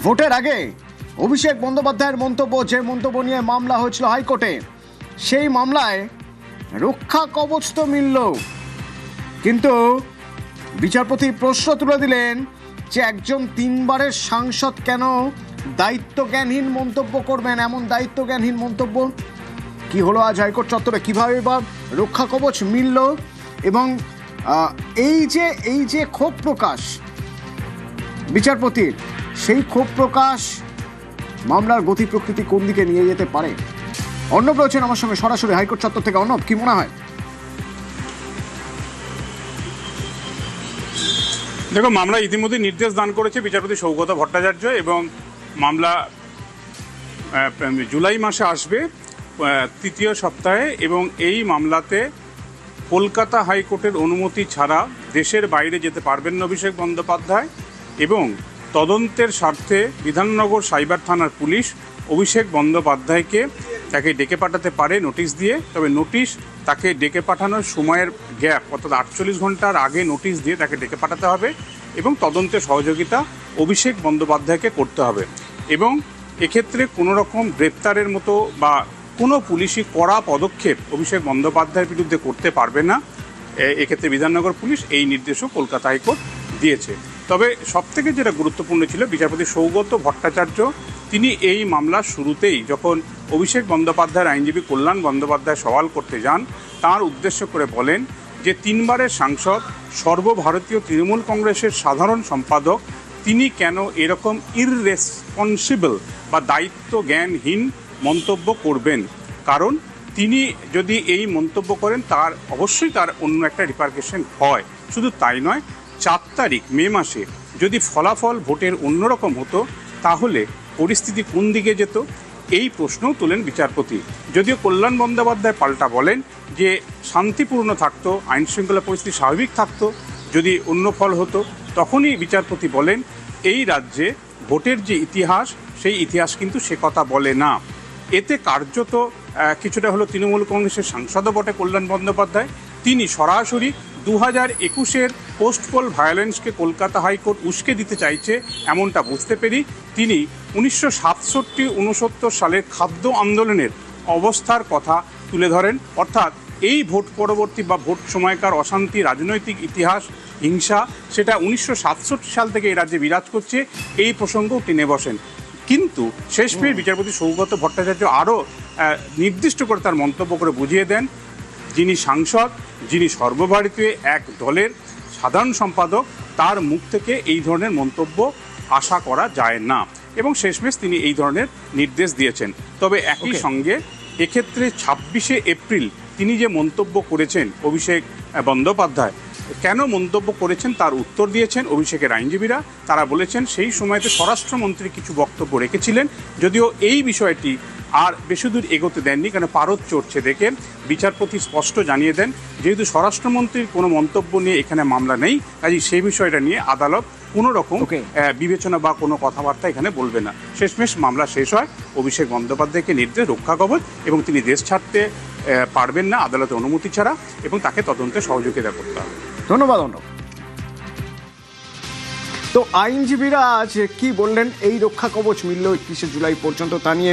ভোটের আগে অভিষেক বন্দ্যোপাধ্যায়ের মন্তব্য, যে মন্তব্য নিয়ে মামলা হয়েছিল হাইকোর্টে, সেই মামলায় রক্ষা কবচ তো মিলল, কিন্তু বিচারপতি প্রশ্ন তুলে দিলেন যে একজন 3 বারের সাংসদ কেন দায়িত্বজ্ঞানহীন মন্তব্য করবেন। এমন দায়িত্বজ্ঞানহীন মন্তব্য কি হলো আজ হাইকোর্ট চত্বরে, কিভাবে বা রক্ষা কবচ মিলল, এবং এই যে ক্ষোভ প্রকাশ বিচারপতির, সেই ক্ষোভ প্রকাশ মামলার গতি প্রকৃতি কোন দিকে নিয়ে যেতে পারে। অর্ণব রয়েছেন আমার সঙ্গে সরাসরি হাইকোর্ট চত্বর থেকে। অর্ণব, কি মনে হয়? দেখো, মামলা ইতিমধ্যে নির্দেশ দান করেছে বিচারপতি সৌগত ভট্টাচার্য, এবং মামলা জুলাই মাসে আসবে 3য় সপ্তাহে, এবং এই মামলাতে কলকাতা হাইকোর্টের অনুমতি ছাড়া দেশের বাইরে যেতে পারবেন না অভিষেক বন্দ্যোপাধ্যায়, এবং তদন্তের স্বার্থে বিধাননগর সাইবার থানার পুলিশ অভিষেক বন্দ্যোপাধ্যায়কে তাকে ডেকে পাঠাতে পারে নোটিশ দিয়ে। তবে নোটিশ তাকে ডেকে পাঠানোর সময়ের গ্যাপ, অর্থাৎ 48 ঘন্টার আগে নোটিশ দিয়ে তাকে ডেকে পাঠাতে হবে, এবং তদন্তে সহযোগিতা অভিষেক বন্দ্যোপাধ্যায়কে করতে হবে। এবং এক্ষেত্রে কোনো রকম গ্রেপ্তারের মতো বা কোনো পুলিশি কড়া পদক্ষেপ অভিষেক বন্দ্যোপাধ্যায়ের বিরুদ্ধে করতে পারবে না। এক্ষেত্রে বিধাননগর পুলিশ এই নির্দেশও কলকাতা হাইকোর্ট দিয়েছে। তবে সবথেকে যেটা গুরুত্বপূর্ণ ছিল, বিচারপতি সৌগত ভট্টাচার্য তিনি এই মামলার শুরুতেই যখন অভিষেক বন্দ্যোপাধ্যায়ের আইনজীবী কল্যাণ বন্দ্যোপাধ্যায় সওয়াল করতে যান, তার উদ্দেশ্য করে বলেন যে 3 বারের সাংসদ, সর্বভারতীয় তৃণমূল কংগ্রেসের সাধারণ সম্পাদক, তিনি কেন এরকম ইররেসপন্সিবল বা দায়িত্ব জ্ঞানহীন মন্তব্য করবেন। কারণ তিনি যদি এই মন্তব্য করেন তার অবশ্যই তার অন্য একটা রিপারকেশন হয়। শুধু তাই নয়, 4 তারিখ মে মাসে যদি ফলাফল ভোটের অন্যরকম হতো তাহলে পরিস্থিতি কোন দিকে যেত, এই প্রশ্নও তোলেন বিচারপতি। যদিও কল্যাণ বন্দ্যোপাধ্যায় পাল্টা বলেন যে শান্তিপূর্ণ থাকতো, আইনশৃঙ্খলা পরিস্থিতি স্বাভাবিক থাকতো যদি অন্য ফল হতো। তখনই বিচারপতি বলেন এই রাজ্যে ভোটের যে ইতিহাস, সেই ইতিহাস কিন্তু সে কথা বলে না। এতে কার্যত কিছুটা হলো তৃণমূল কংগ্রেসের সাংসদও বটে কল্যাণ বন্দ্যোপাধ্যায়, তিনি সরাসরি 2021-এর পোস্ট পোল ভায়োলেন্সকে কলকাতা হাইকোর্ট উস্কে দিতে চাইছে এমনটা বুঝতে পেরে তিনি 1967-69 সালের খাদ্য আন্দোলনের অবস্থার কথা তুলে ধরেন। অর্থাৎ এই ভোট পরবর্তী বা ভোট সময়কার অশান্তি, রাজনৈতিক ইতিহাস, হিংসা, সেটা 1967 সাল থেকে এই রাজ্যে বিরাজ করছে, এই প্রসঙ্গও টেনে বসেন। কিন্তু শেষমেশ বিচারপতি সৌগত ভট্টাচার্য আরও নির্দিষ্ট করে তার মন্তব্য করে বুঝিয়ে দেন, যিনি সাংসদ, যিনি সর্বভারতীয় এক দলের সাধারণ সম্পাদক, তার মুখ থেকে এই ধরনের মন্তব্য আশা করা যায় না, এবং শেষমেশ তিনি এই ধরনের নির্দেশ দিয়েছেন। তবে একই সঙ্গে এক্ষেত্রে 26শে এপ্রিল তিনি যে মন্তব্য করেছেন অভিষেক বন্দ্যোপাধ্যায়, কেন মন্তব্য করেছেন তার উত্তর দিয়েছেন অভিষেকের আইনজীবীরা। তারা বলেছেন সেই সময়তে স্বরাষ্ট্রমন্ত্রী কিছু বক্তব্য রেখেছিলেন, যদিও এই বিষয়টি আর বেশি দূর এগোতে দেননি, কেন পারদ চড়ছে দেখে বিচারপতি স্পষ্ট জানিয়ে দেন যেহেতু স্বরাষ্ট্রমন্ত্রীর কোনো মন্তব্য নিয়ে এখানে মামলা নেই, কাজেই সেই বিষয়টা নিয়ে আদালত কোনো রকম বিবেচনা বা কোনো কথাবার্তা এখানে বলবে না। শেষমেশ মামলা শেষ হয়, অভিষেক বন্দ্যোপাধ্যায়কে নির্দেশ রক্ষা কবচ, এবং তিনি দেশ ছাড়তে পারবেন না আদালতের অনুমতি ছাড়া, এবং তাকে তদন্তে সহযোগিতা করতে হবে। ধন্যবাদ অর্ণব। তো আইনজীবীরা আজ কি বললেন, এই রক্ষা কবচ মিলল 31শে জুলাই পর্যন্ত, তা নিয়ে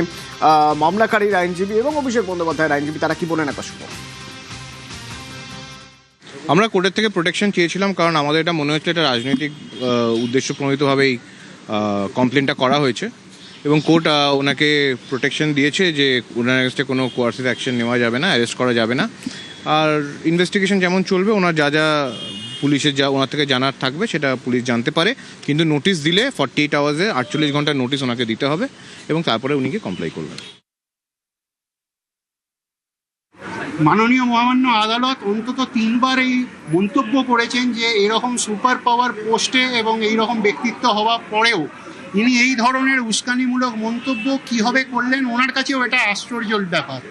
মামলাকারীর আইনজীবী এবং অভিষেক বন্দ্যোপাধ্যায়ের আইনজীবী তারা কি বলেন একবার শুনুন। আমরা কোর্টের থেকে প্রোটেকশন চেয়েছিলাম, কারণ আমাদের এটা মনে হচ্ছে এটা রাজনৈতিক উদ্দেশ্য প্রণোদিতভাবেই কমপ্লেনটা করা হয়েছে, এবং কোর্ট ওনাকে প্রোটেকশন দিয়েছে যে ওনার এগেন্সটে কোনো কোয়ার্সিভ অ্যাকশন নেওয়া যাবে না, অ্যারেস্ট করা যাবে না, আর ইনভেস্টিগেশন যেমন চলবে, ওনার যা পুলিশের যা ওনার থেকে জানার থাকবে সেটা পুলিশ জানতে পারে, কিন্তু নোটিশ দিলে 48 আওয়ার্সে 48 ঘন্টার নোটিশ ওনাকে দিতে হবে, এবং তারপরে উনিকে কমপ্লাই করবেন। মাননীয় মহামান্য আদালত অন্তত 3 বার এই মন্তব্য করেছেন যে এরকম সুপার পাওয়ার পোস্টে এবং এই রকম ব্যক্তিত্ব হওয়া পরেও তিনি এই ধরনের উস্কানিমূলক মন্তব্য কীভাবে করলেন, ওনার কাছেও এটা আশ্চর্যের ব্যাপার,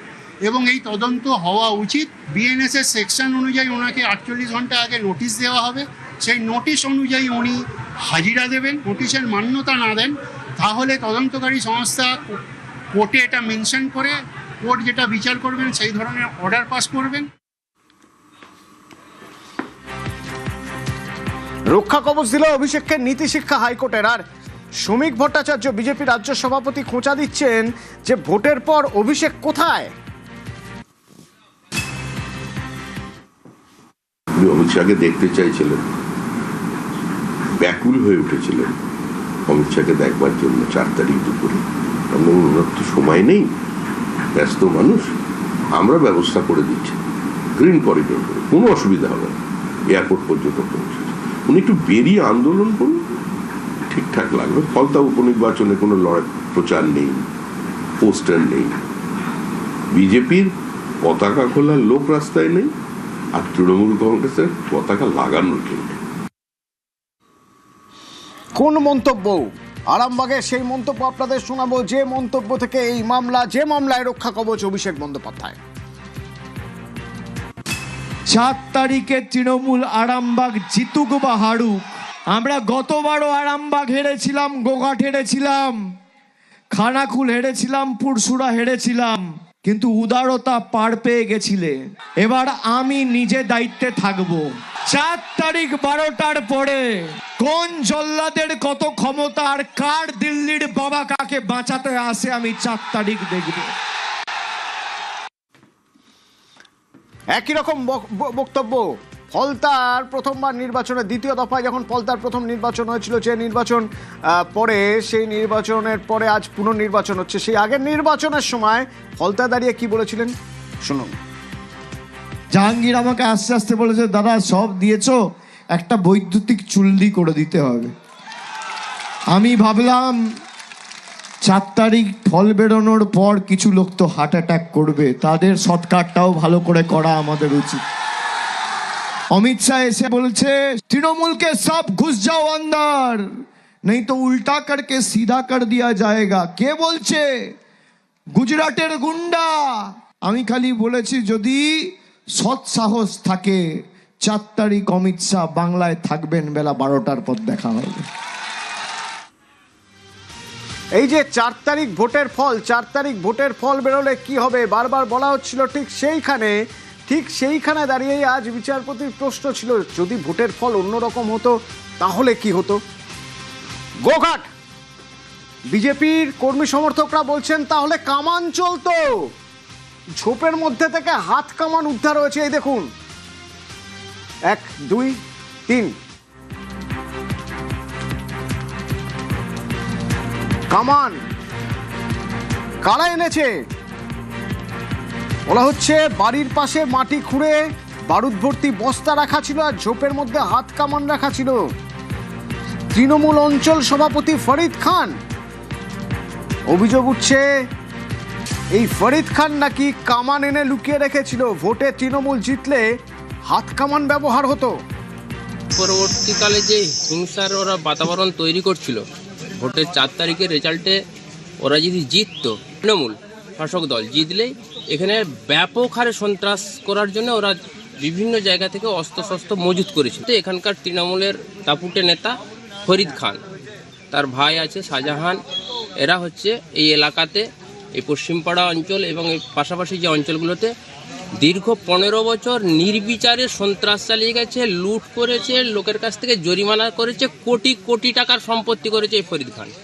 এবং এই তদন্ত হওয়া উচিত। বিএনএসের সেকশন অনুযায়ী ওনাকে 48 ঘন্টা আগে নোটিশ দেওয়া হবে, সেই নোটিশ অনুযায়ী উনি হাজিরা দেবেন। নোটিশের মান্যতা না দেন তাহলে তদন্তকারী সংস্থা কোর্টে এটা মেনশন করে কোর্ট যেটা বিচার করবেন সেই ধরনের অর্ডার পাস করবেন। রক্ষা কবচ দিল অভিষেককে নীতি শিক্ষা হাইকোর্টের। আর শ্রমিক ভট্টাচার্য বিজেপি রাজ্য সভাপতি খোঁচা দিচ্ছেন যে ভোটের পর অভিষেক কোথায়? অমিত শাহকে দেখতে চাইছিলেন, ব্যাকুল হয়ে উঠেছিলেন অমিত শাহকে দেখবার জন্য 4 তারিখ দুপুরে। আমরা ওনার তো সময় নেই, ব্যস্ত মানুষ, আমরা ব্যবস্থা করে দিচ্ছি গ্রিন করিডোর করে, কোনো অসুবিধা হবে না, এয়ারপোর্ট পর্যন্ত পৌঁছে। উনি একটু বেরিয়ে আন্দোলন করুন, ঠিকঠাক লাগবে। ফলতা উপনির্বাচনে কোনো লড়াই প্রচার নেই, পোস্টার নেই, বিজেপির পতাকা খোলার লোক রাস্তায় নেই, আর তৃণমূল কংগ্রেসের পতাকা লাগানোর কেউ নেই। কোন মন্তব্য? আরামবাগের সেই মন্তব্য আপনাদের শোনাবো, যে মন্তব্য থেকে এই মামলা, যে মামলায় রক্ষা কবচ অভিষেক বন্দ্যোপাধ্যায়। 4 তারিখে তৃণমূল আরামবাগ জিতুক বা হারুক, আমরা গতবারও আরামবাগ হেরেছিলাম, গোঘাট হেরেছিলাম, খানাকুল হেরেছিলাম, পুরসুরা হেরেছিলাম, কিন্তু উদারতা পার পেয়ে গেছিলে। এবার আমি নিজে দায়িত্বে থাকবো। 4 তারিখ 12টার পরে কোন জল্লাদের কত ক্ষমতা আর কার দিল্লির বাবা কাকে বাঁচাতে আসে আমি 4 তারিখ দেখব। একই রকম বক্তব্য ফলতার প্রথমবার নির্বাচনে, দ্বিতীয় দফায় যখন ফলতার প্রথম নির্বাচন হয়েছিল, যে নির্বাচন পরে, সেই নির্বাচনের পরে আজ পুনর্নির্বাচন হচ্ছে। সেই আগের নির্বাচনের সময় ফলতা দাঁড়িয়ে কি বলেছিলেন শুনুন। জাহাঙ্গীর আমাকে আস্তে আস্তে বলেছে, দাদা সব দিয়েছো, একটা বৈদ্যুতিক চুল্লি করে দিতে হবে। আমি ভাবলাম 4 তারিখ ফল বেরোনোর পর কিছু লোক তো হার্ট অ্যাটাক করবে, তাদের সৎকারটাও ভালো করে করা আমাদের উচিত। অমিত শাহ এসে বলছে তৃণমূলকে সব ঘুষ যাও अंदर, नहीं तो उल्टा करके सीधा कर दिया जाएगा। কে বলছে? গুজরাটের গুন্ডা। আমি খালি বলেছি যদি সৎ সাহস থাকে 4 তারিখ অমিত শাহ বাংলায় থাকবেন, বেলা 12টার পর দেখা হবে। এই যে 4 তারিখ ভোটের ফল, 4 তারিখ ভোটের ফল বেরোলে কি হবে বারবার বলা হচ্ছিল, ঠিক সেইখানে দাঁড়িয়েই আজ বিচারপতির প্রশ্ন ছিল, যদি ভোটের ফল অন্যরকম হতো তাহলে কি হতো? গোঘাট বিজেপির কর্মী সমর্থকরা বলছেন তাহলে কামান চলতো। ঝোপের মধ্যে থেকে হাত কামান উদ্ধার হয়েছে, এই দেখুন, 1 2 3 কামান। কারা এনেছে? বলা হচ্ছে বাড়ির পাশে মাটি খুঁড়ে বারুদ ভর্তি বস্তা রাখা ছিল, আর ঝোপের মধ্যে হাত কামান রাখা ছিল। তৃণমূল অঞ্চল সভাপতি ফরিদ খান। অভিযোগ উঠছে এই ফরিদ খান নাকি কামান এনে লুকিয়ে রেখেছিল, ভোটে তৃণমূল জিতলে হাত কামান ব্যবহার হতো। পরবর্তীকালে যে হিংসার ওরা বাতাবরণ তৈরি করছিল, ভোটের 4 তারিখের রেজাল্টে ওরা যদি জিততো, তৃণমূল শাসক দল জিতলেই এখানে ব্যাপক হারে সন্ত্রাস করার জন্য ওরা বিভিন্ন জায়গা থেকে অস্ত্রশস্ত্র মজুত করেছিল। তো এখানকার তৃণমূলের দাপুটে নেতা ফরিদ খান, তার ভাই আছে শাহজাহান, এরা হচ্ছে এই এলাকাতে, এই পশ্চিমপাড়া অঞ্চল এবং এই পাশাপাশি যে অঞ্চলগুলোতে দীর্ঘ 15 বছর নির্বিচারে সন্ত্রাস চালিয়ে গেছে, লুট করেছে, লোকের কাছ থেকে জরিমানা করেছে, কোটি কোটি টাকার সম্পত্তি করেছে এই ফরিদ খান।